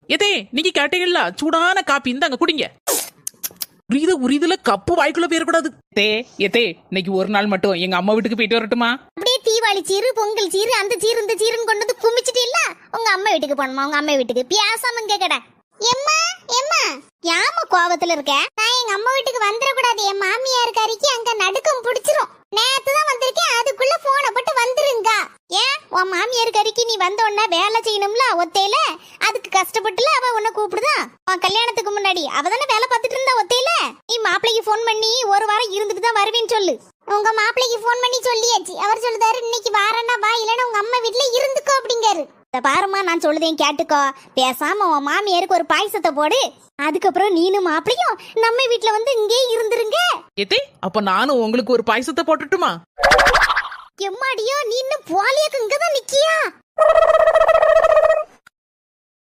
எதே நீங்க கேட்டீங்கல்ல, சூடான காப்பி இந்தாங்க குடிங்க. உரிதுல கப்பு வாய்க்குள்ள போயிடக்கூடாது. எதே இன்னைக்கு ஒரு நாள் மட்டும் எங்க அம்மா வீட்டுக்கு போயிட்டு வரட்டுமா? அப்படியே தீபாவளி சீரு, பொங்கல் சீரு, அந்த சீரு இந்த சீருன்னு கொண்டு வந்து குமிச்சிட்டு இல்ல உங்க அம்மா வீட்டுக்கு போனோமா? உங்க அம்மா வீட்டுக்கு பேசாம கேக்கடா. எம்மா எம்மா யாம கோவத்துல இருக்க? நான் எங்க அம்மா வீட்டுக்கு வந்துடக்கூடாது. என் மாமியார் கறிக்கு அங்க நடுக்கம் பிடிச்சிரும். நேத்து தான் வந்திருக்கேன், அதுக்குள்ள போன போட்டு வந்துருங்க. ஏன் உன் மாமியார் கறிக்கு நீ வந்த உடனே வேலை செய்யணும்ல ஒத்தையில? அதுக்கு கஷ்டப்பட்டுல அவ உன்னை கூப்பிடுதா? உன் கல்யாணத்துக்கு முன்னாடி அவ தானே வேலை பார்த்துட்டு இருந்தா ஒத்தையில. நீ மாப்பிள்ளைக்கு போன் பண்ணி ஒரு வாரம் இருந்துட்டு தான் வருவேன்னு சொல்லு. உங்க மாப்பிள்ளைக்கு போன் பண்ணி சொல்லியாச்சு. அவர் சொல்லுதாரு இன்னைக்கு வாரன்னா வா, இல்லைன்னா உங்க அம்மா வீட்டுல இருந்துக்கோ அப்படிங்காரு. பாருமா நான் சொல்லுதேன் கேட்டுக்கோ. பேசாம உன் மாமியாருக்கு ஒரு பாயசத்தை போடு. அதுக்கப்புறம் நீனும் மாப்பிளையும் நம்ம வீட்டுல வந்து இங்கே இருந்துருங்க. எதே அப்ப நானும் உங்களுக்கு ஒரு பாயசத்தை போட்டுட்டுமா? எம்மாடியோ நீ இன்னும் போலியாக்கு இங்கதான் நிக்கியா?